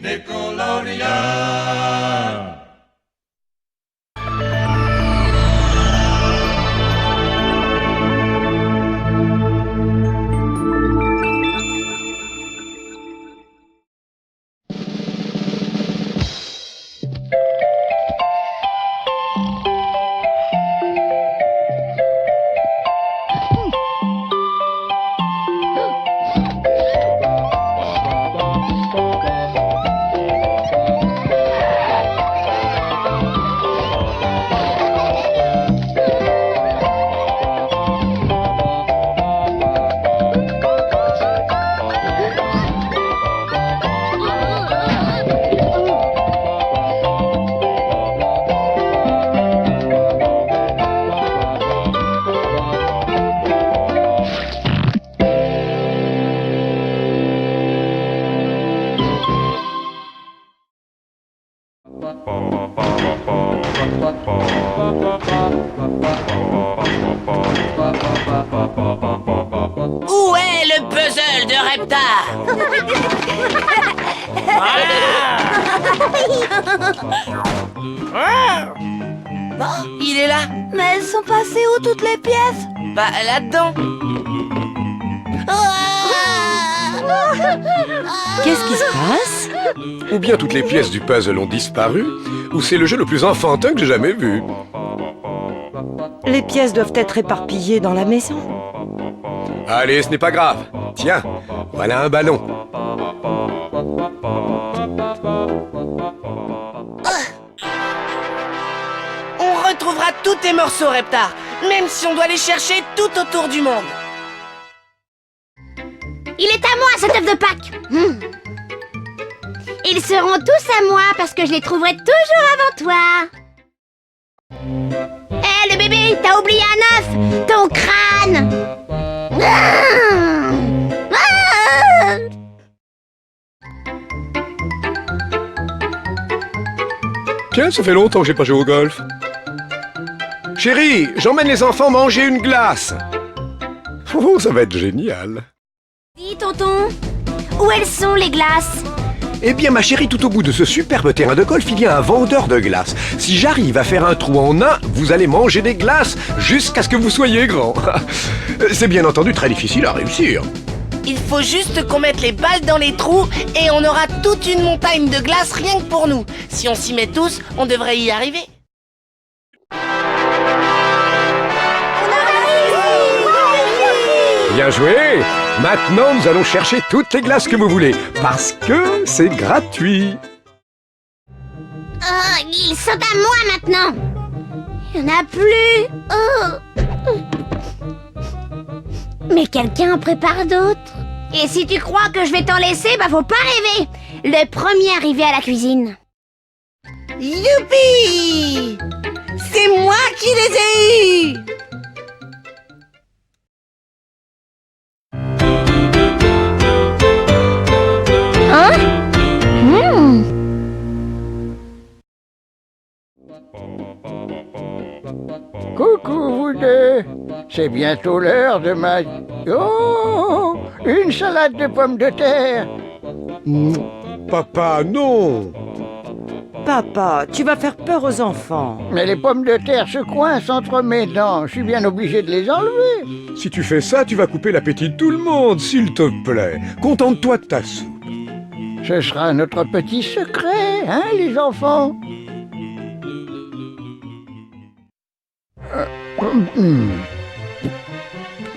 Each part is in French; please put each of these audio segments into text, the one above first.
Nickelodeon. Où est le puzzle de Reptar? Il est là. Mais elles sont passées où toutes les pièces? Bah, là-dedans. Qu'est-ce qui se passe? Ou bien toutes les pièces du puzzle ont disparu, ou c'est le jeu le plus enfantin que j'ai jamais vu. Les pièces doivent être éparpillées dans la maison. Allez, ce n'est pas grave. Tiens, voilà un ballon. On retrouvera tous tes morceaux, Reptar, même si on doit les chercher tout autour du monde. Il est à moi, cet œuf de Pâques. Ils seront tous à moi parce que je les trouverai toujours avant toi. Hé, le bébé, t'as oublié un œuf. Ton crâne. Tiens, ça fait longtemps que j'ai pas joué au golf. Chérie, j'emmène les enfants manger une glace. Oh, ça va être génial. Dis, tonton, où elles sont les glaces? Eh bien, ma chérie, tout au bout de ce superbe terrain de golf, il y a un vendeur de glace. Si j'arrive à faire un trou en un, vous allez manger des glaces jusqu'à ce que vous soyez grand. C'est bien entendu très difficile à réussir. Il faut juste qu'on mette les balles dans les trous et on aura toute une montagne de glace rien que pour nous. Si on s'y met tous, on devrait y arriver. Bien joué! Maintenant, nous allons chercher toutes les glaces que vous voulez, parce que c'est gratuit. Oh, ils sont à moi maintenant. Il n'y en a plus. Oh. Mais quelqu'un en prépare d'autres. Et si tu crois que je vais t'en laisser, bah faut pas rêver. Le premier arrivé à la cuisine. Youpi! C'est moi qui les ai eus! Hein? Coucou vous deux, c'est bientôt l'heure de ma... Oh, une salade de pommes de terre. Papa, non! Papa, tu vas faire peur aux enfants. Mais les pommes de terre se coincent entre mes dents, je suis bien obligé de les enlever. Si tu fais ça, tu vas couper l'appétit de tout le monde, s'il te plaît. Contente-toi de ta soupe. Ce sera notre petit secret, hein les enfants?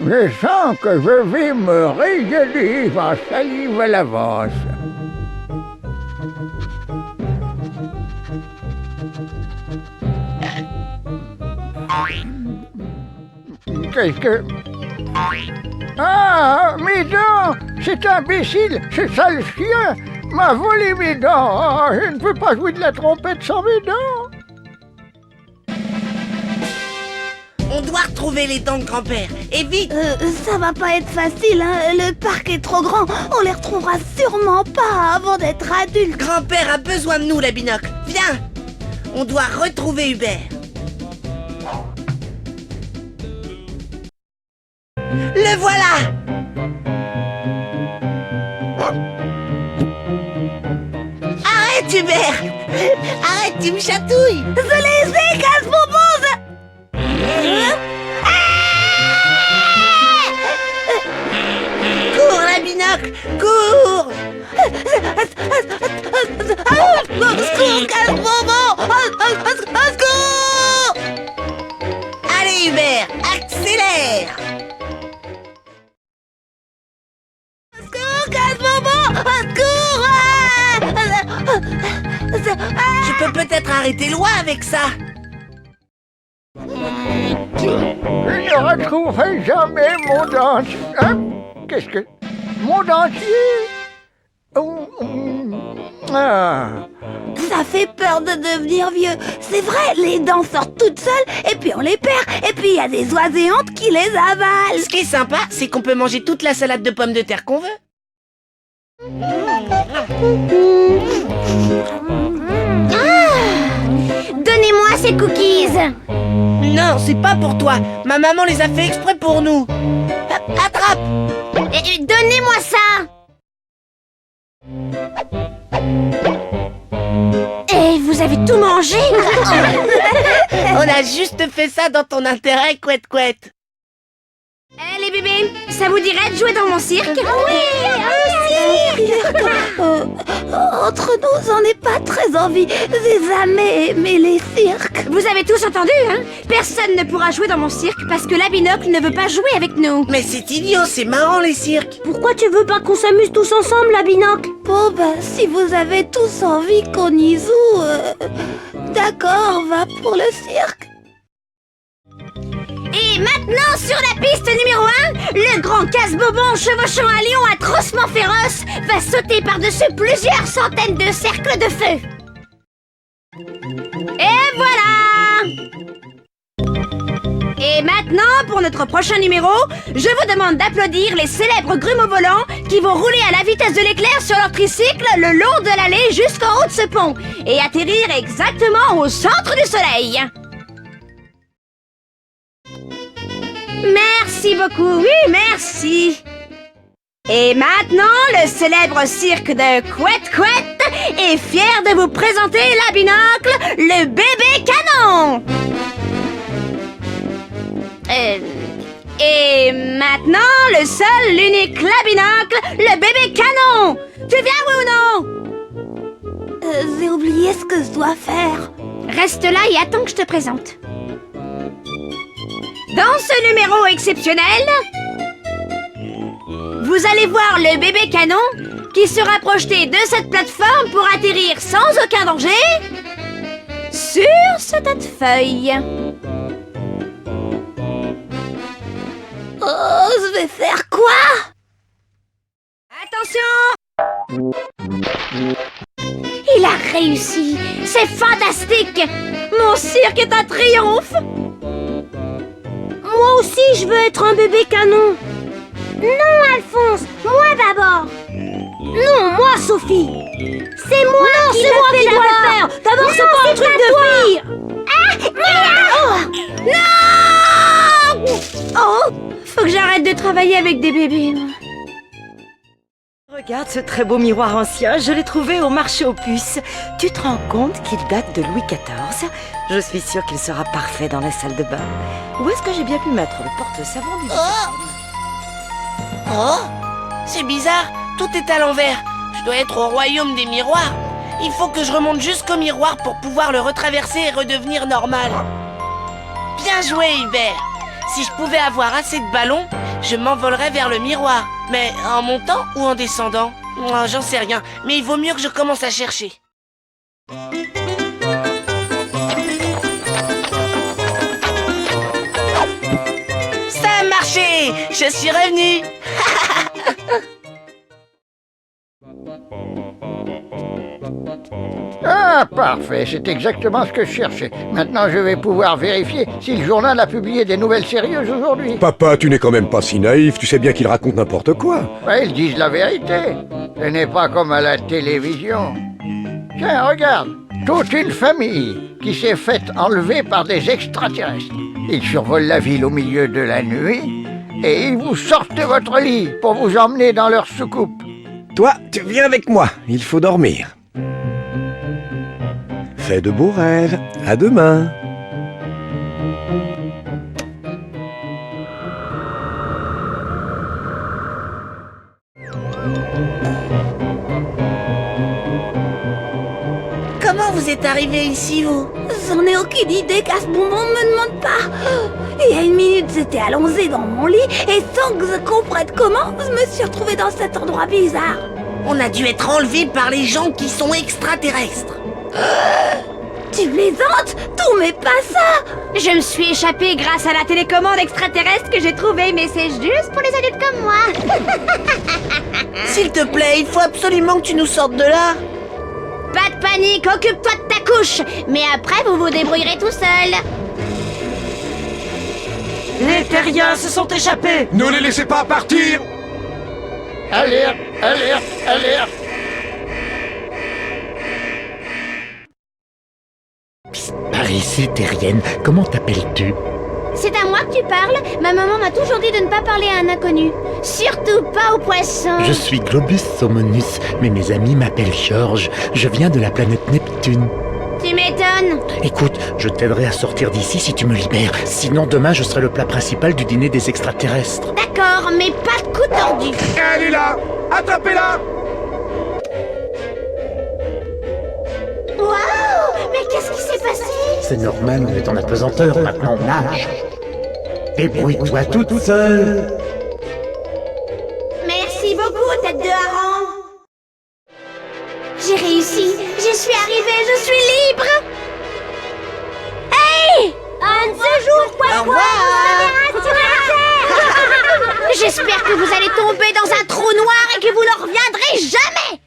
Je sens que je vais me régaler, j'en salive à l'avance. Qu'est-ce que... Ah, mes dents! Cet imbécile, ce sale chien, m'a volé mes dents! Oh, je ne peux pas jouer de la trompette sans mes dents! On doit retrouver les dents de grand-père, et vite! Ça va pas être facile, hein. Le parc est trop grand. On les retrouvera sûrement pas avant d'être adultes. Grand-père a besoin de nous, la binocle. Viens! On doit retrouver Hubert. Le voilà! Arrête, Hubert! Arrête, tu me chatouilles! Je les ai, casse-bonbons! Cours, la binocle! Cours! Au secours, casse-bonbons! Au secours! Allez, Hubert, accélère! Au secours, casse-bonbons! Au secours! Je peux peut-être arrêter loin avec ça! Je ne retrouverai jamais mon dentier. Hein? Qu'est-ce que... Mon dentier? Ah. Ça fait peur de devenir vieux. C'est vrai, les dents sortent toutes seules et puis on les perd. Et puis il y a des oiséantes qui les avalent. Ce qui est sympa, c'est qu'on peut manger toute la salade de pommes de terre qu'on veut. Donnez-moi ces cookies. Non, c'est pas pour toi. Ma maman les a fait exprès pour nous. Attrape! Donnez-moi ça. Et vous avez tout mangé? On a juste fait ça dans ton intérêt, couette couette. Eh les bébés, ça vous dirait de jouer dans mon cirque? Oui, Entre nous, j'en ai pas très envie. J'ai jamais aimé les cirques. Vous avez tous entendu, hein? Personne ne pourra jouer dans mon cirque parce que la binocle ne veut pas jouer avec nous. Mais c'est idiot, c'est marrant les cirques. Pourquoi tu veux pas qu'on s'amuse tous ensemble, la binocle? Bon, si vous avez tous envie qu'on y joue, d'accord, va pour le cirque. Et maintenant, sur la piste numéro 1, le grand casse-bonbon chevauchant un lion atrocement féroce va sauter par-dessus plusieurs centaines de cercles de feu. Et voilà! Et maintenant, pour notre prochain numéro, je vous demande d'applaudir les célèbres grumeaux volants qui vont rouler à la vitesse de l'éclair sur leur tricycle le long de l'allée jusqu'en haut de ce pont et atterrir exactement au centre du soleil. Merci beaucoup, oui, merci. Et maintenant, le célèbre cirque de Couette Couette est fier de vous présenter la binocle, le bébé canon. Et maintenant, le seul, l'unique, la binocle, le bébé canon. Tu viens, oui ou non? J'ai oublié ce que je dois faire. Reste là et attends que je te présente. Dans ce numéro exceptionnel, vous allez voir le bébé canon qui sera projeté de cette plateforme pour atterrir sans aucun danger sur ce tas de feuilles. Oh, je vais faire quoi? Attention! Il a réussi! C'est fantastique! Mon cirque est un triomphe! Moi aussi, je veux être un bébé canon! Non, Alphonse! Moi d'abord! Non, moi, Sophie! C'est moi qui dois le faire! D'abord, c'est pas un truc de fille! Non! Oh! Faut que j'arrête de travailler avec des bébés. Regarde ce très beau miroir ancien, je l'ai trouvé au marché aux puces. Tu te rends compte qu'il date de Louis XIV? Je suis sûre qu'il sera parfait dans la salle de bain. Où est-ce que j'ai bien pu mettre le porte-savon du... Oh, c'est bizarre, tout est à l'envers. Je dois être au royaume des miroirs. Il faut que je remonte jusqu'au miroir pour pouvoir le retraverser et redevenir normal. Bien joué, Hubert. Si je pouvais avoir assez de ballons, je m'envolerais vers le miroir. Mais en montant ou en descendant? Oh, j'en sais rien, mais il vaut mieux que je commence à chercher. Ça a marché! Je suis revenu! Ah, parfait, c'est exactement ce que je cherchais. Maintenant, je vais pouvoir vérifier si le journal a publié des nouvelles sérieuses aujourd'hui. Papa, tu n'es quand même pas si naïf, tu sais bien qu'il raconte n'importe quoi. Ouais, ils disent la vérité. Ce n'est pas comme à la télévision. Tiens, regarde, toute une famille qui s'est faite enlever par des extraterrestres. Ils survolent la ville au milieu de la nuit et ils vous sortent de votre lit pour vous emmener dans leur soucoupe. Toi, tu viens avec moi, il faut dormir. Fais de beaux rêves. À demain. Comment vous êtes arrivé ici, vous? J'en ai aucune idée car ce bonbon me demande pas. Il y a une minute, j'étais allongée dans mon lit et sans que je comprenne comment, je me suis retrouvée dans cet endroit bizarre. On a dû être enlevé par les gens qui sont extraterrestres. Tu plaisantes? Tout mais pas ça. Je me suis échappée grâce à la télécommande extraterrestre que j'ai trouvée, mais c'est juste pour les adultes comme moi. S'il te plaît, il faut absolument que tu nous sortes de là. Pas de panique, occupe-toi de ta couche. Mais après, vous vous débrouillerez tout seul. Les terriens se sont échappés. Ne les laissez pas partir. Alerte, alerte, alerte. Par ici, terrienne, comment t'appelles-tu? C'est à moi que tu parles. Ma maman m'a toujours dit de ne pas parler à un inconnu. Surtout pas aux poissons. Je suis Globus Somonus, mais mes amis m'appellent Georges. Je viens de la planète Neptune. Tu m'étonnes. Écoute, je t'aiderai à sortir d'ici si tu me libères. Sinon, demain, je serai le plat principal du dîner des extraterrestres. D'accord, mais pas de coup tordu. Elle est là. Attrapez-la. Waouh! Mais qu'est-ce qui s'est passé? C'est normal, on est en apesanteur, maintenant on nage. Débrouille-toi toute seule. Merci beaucoup, tête de hareng. J'ai réussi. Je suis arrivée, je suis libre. Hey! Un de ces jours, quoi, Au revoir. J'espère que vous allez tomber dans un trou noir et que vous ne reviendrez jamais.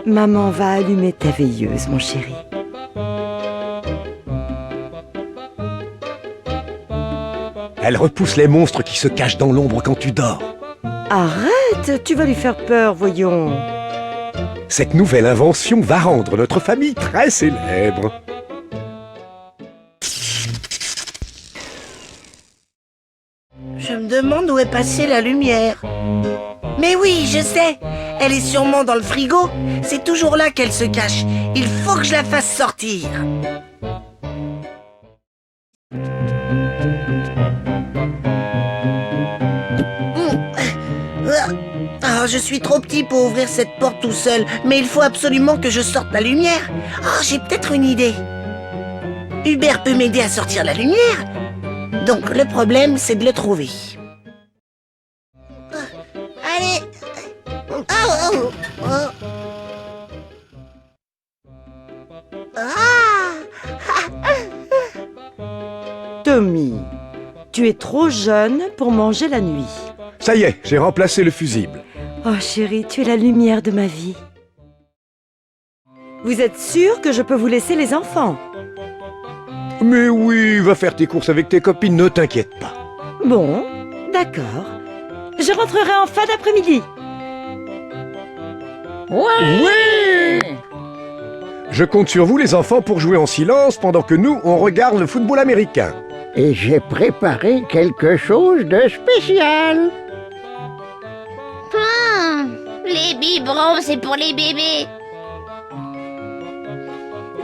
Maman va allumer ta veilleuse, mon chéri. Elle repousse les monstres qui se cachent dans l'ombre quand tu dors. Arrête, tu vas lui faire peur, voyons. Cette nouvelle invention va rendre notre famille très célèbre. Je me demande où est passée la lumière. Mais oui, je sais. Elle est sûrement dans le frigo. C'est toujours là qu'elle se cache. Il faut que je la fasse sortir. Ah, je suis trop petit pour ouvrir cette porte tout seul, mais il faut absolument que je sorte la lumière. Ah, j'ai peut-être une idée. Hubert peut m'aider à sortir la lumière. Donc le problème, c'est de le trouver. Allez. Oh, oh, oh. Tommy, tu es trop jeune pour manger la nuit. Ça y est, j'ai remplacé le fusible. Oh chérie, tu es la lumière de ma vie. Vous êtes sûr que je peux vous laisser les enfants? Mais oui, va faire tes courses avec tes copines, ne t'inquiète pas. Bon, d'accord. Je rentrerai en fin d'après-midi. Oui. Je compte sur vous les enfants pour jouer en silence pendant que nous, on regarde le football américain. Et j'ai préparé quelque chose de spécial. Les biberons, c'est pour les bébés.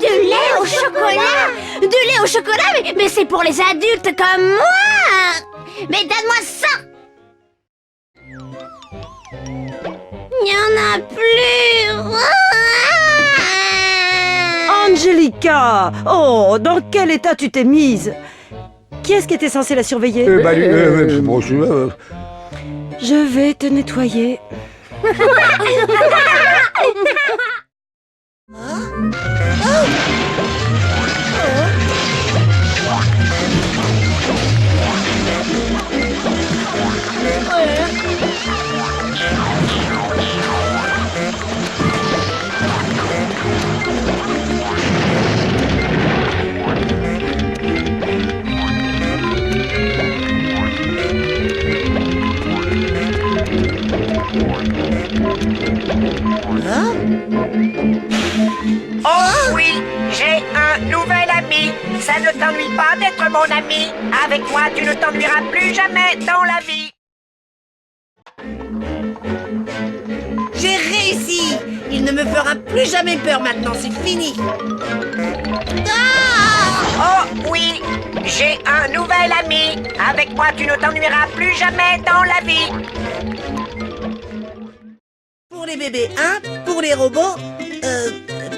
Du lait au chocolat. Du lait au chocolat, mais c'est pour les adultes comme moi. Mais donne-moi ça. Il n'y en a plus. Angelica! Oh, dans quel état tu t'es mise? Qui est-ce qui était censé la surveiller? Bon, Je vais te nettoyer. Oh oui, j'ai un nouvel ami. Ça ne t'ennuie pas d'être mon ami. Avec moi, tu ne t'ennuieras plus jamais dans la vie. J'ai réussi. Il ne me fera plus jamais peur maintenant, c'est fini. Oh oui, j'ai un nouvel ami. Avec moi, tu ne t'ennuieras plus jamais dans la vie. Pour les bébés, un. Pour les robots,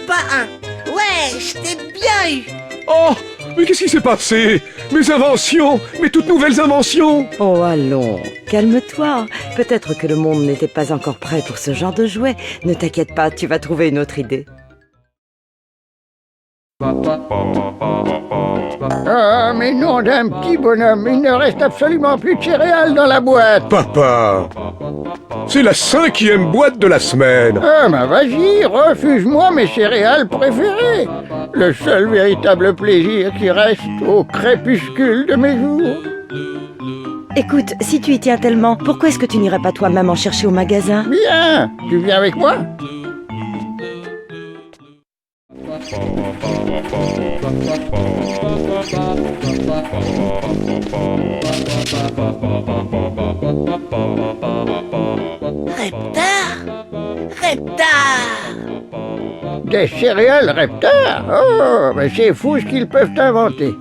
pas un. Ouais, je t'ai bien eu. Oh, mais qu'est-ce qui s'est passé? Mes inventions, mes toutes nouvelles inventions. Oh, allons, calme-toi. Peut-être que le monde n'était pas encore prêt pour ce genre de jouet. Ne t'inquiète pas, tu vas trouver une autre idée. Ah, mais non d'un petit bonhomme, il ne reste absolument plus de céréales dans la boîte. Papa, c'est la 5e boîte de la semaine. Ah, ben vas-y, refuse-moi mes céréales préférées. Le seul véritable plaisir qui reste au crépuscule de mes jours. Écoute, si tu y tiens tellement, pourquoi est-ce que tu n'irais pas toi-même en chercher au magasin? Bien, tu viens avec moi? Reptar. Des céréales Reptar? Oh, mais c'est fou ce qu'ils peuvent inventer.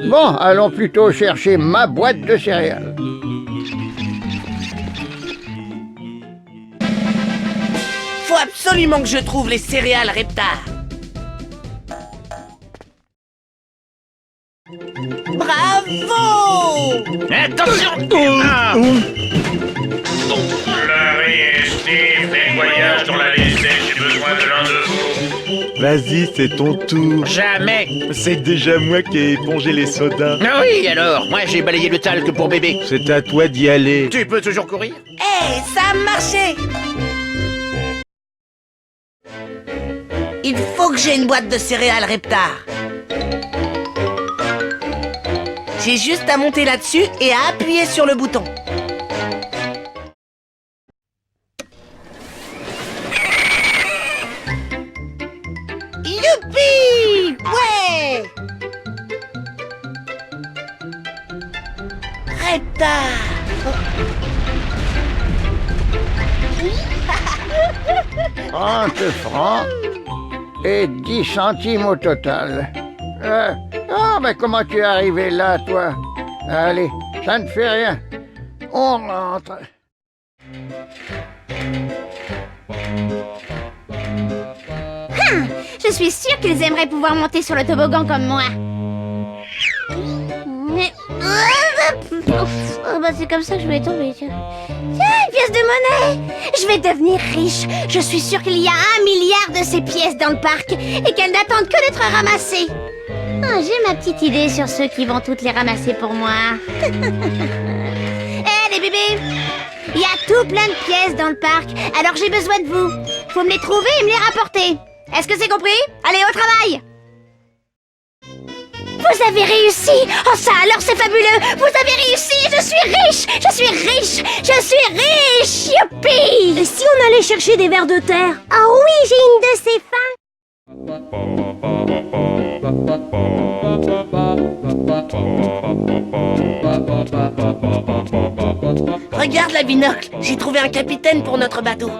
Bon, allons plutôt chercher ma boîte de céréales. Faut absolument que je trouve les céréales Reptar. Bravo! Attention! Larry et Steve, nettoyage dans la lessive, j'ai besoin de l'un de vous. Vas-y, c'est ton tour. Jamais! C'est déjà moi qui ai épongé les sodas. Ah oui, alors, moi j'ai balayé le talc pour bébé. C'est à toi d'y aller. Tu peux toujours courir? Hey, ça a marché! Il faut que j'ai une boîte de céréales Reptar. J'ai juste à monter là-dessus et à appuyer sur le bouton. Youpi! Ouais! Reptar! 30 francs et 10 centimes au total. Ah, mais comment tu es arrivé là, toi? Allez, ça ne fait rien. On rentre. Je suis sûre qu'ils aimeraient pouvoir monter sur le toboggan comme moi. Mais... Oh, bah c'est comme ça que je vais tomber, tiens. Tiens, une pièce de monnaie! Je vais devenir riche. Je suis sûre qu'il y a 1 milliard de ces pièces dans le parc et qu'elles n'attendent que d'être ramassées. Ah, j'ai ma petite idée sur ceux qui vont toutes les ramasser pour moi. Les bébés! Il y a tout plein de pièces dans le parc, alors j'ai besoin de vous. Faut me les trouver et me les rapporter. Est-ce que c'est compris? Allez, au travail! Vous avez réussi! Oh ça alors c'est fabuleux! Vous avez réussi! Je suis riche! Je suis riche! Je suis riche! Youpi! Et si on allait chercher des vers de terre? Ah oui, j'ai une de ces fins! Regarde la binocle, j'ai trouvé un capitaine pour notre bateau.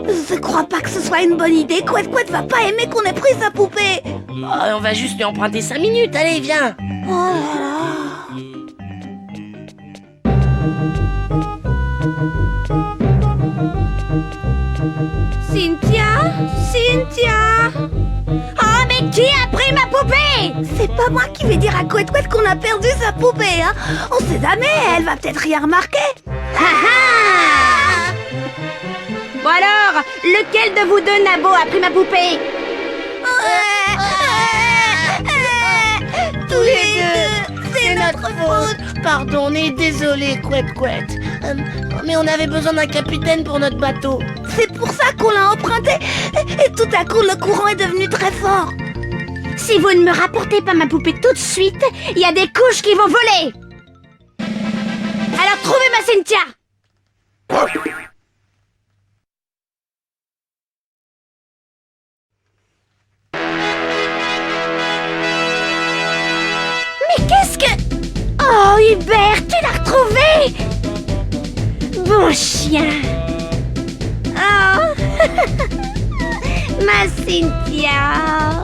Je crois pas que ce soit une bonne idée. Couette va pas aimer qu'on ait pris sa poupée. Oh, on va juste lui emprunter 5 minutes, allez, viens. Oh là là. Cynthia! Oh mais qui a pris ma poupée? C'est pas moi qui vais dire à Couette qu'on a perdu sa poupée, hein. On sait jamais, elle va peut-être rien remarquer. Bon alors, lequel de vous deux nabots a pris ma poupée? Tous les deux, c'est notre faute. Pardon, on est désolé, Couette. Mais on avait besoin d'un capitaine pour notre bateau. C'est pour ça qu'on l'a emprunté. Et tout à coup, le courant est devenu très fort. Si vous ne me rapportez pas ma poupée tout de suite, il y a des couches qui vont voler. Alors trouvez ma Cynthia. Mais qu'est-ce que... Oh Hubert, tu l'as retrouvé? Bon chien. Oh. Ma Cynthia.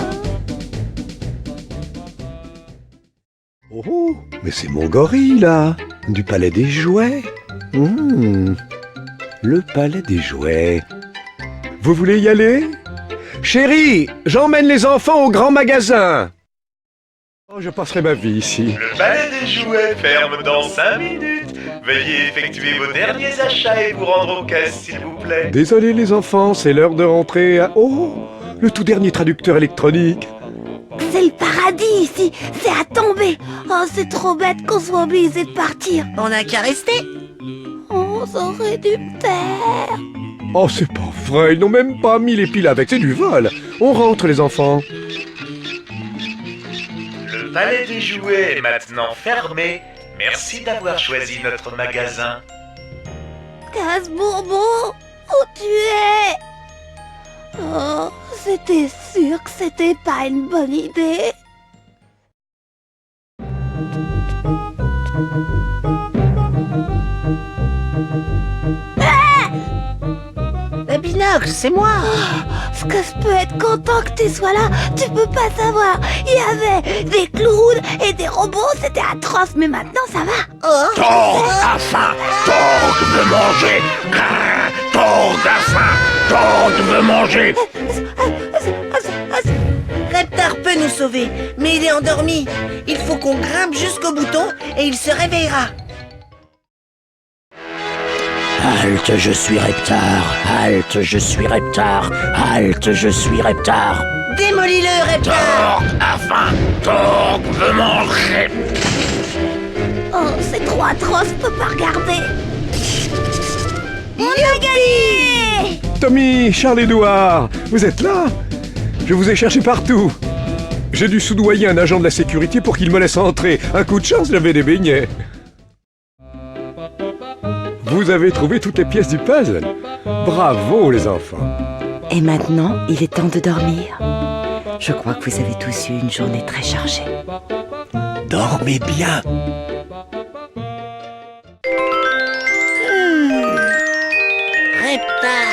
Oh, mais c'est mon gorille, là, du palais des jouets. Le palais des jouets. Vous voulez y aller? Chérie, j'emmène les enfants au grand magasin. Oh, je passerai ma vie ici. Le palais des jouets ferme dans 5 minutes. Veuillez effectuer vos derniers achats et vous rendre aux caisses, s'il vous plaît. Désolé les enfants, c'est l'heure de rentrer à... Oh, le tout dernier traducteur électronique. C'est le paradis ici, c'est à tomber. Oh, c'est trop bête qu'on soit obligé de partir. On n'a qu'à rester. On aurait dû me taire. Oh, c'est pas vrai, ils n'ont même pas mis les piles avec, c'est du vol. On rentre les enfants. Le palais des jouets est maintenant fermé. Merci d'avoir choisi notre magasin. Casse-Bourbon, où tu es? Oh, c'était sûr que c'était pas une bonne idée. Le binocle, c'est moi. Ce que je peux être content que tu sois là, tu peux pas savoir. Il y avait des clowns et des robots, c'était atroce, mais maintenant ça va. Oh. Torg a faim. Torg veut manger. Torg a faim. Torg veut manger. Reptar peut nous sauver, mais il est endormi. Il faut qu'on grimpe jusqu'au bouton et il se réveillera. Halte, je suis Reptar. Halte, je suis Reptar. Halte, je suis Reptar. Démolis-le, Reptar. Torg a faim. Torg veut manger. Oh, c'est trop atroce, je peux pas regarder. On a gagné! Tommy, Charles-Édouard, vous êtes là? Je vous ai cherché partout. J'ai dû soudoyer un agent de la sécurité pour qu'il me laisse entrer. Un coup de chance, j'avais des beignets. Vous avez trouvé toutes les pièces du puzzle. Bravo, les enfants. Et maintenant, il est temps de dormir. Je crois que vous avez tous eu une journée très chargée. Dormez bien. Reptar.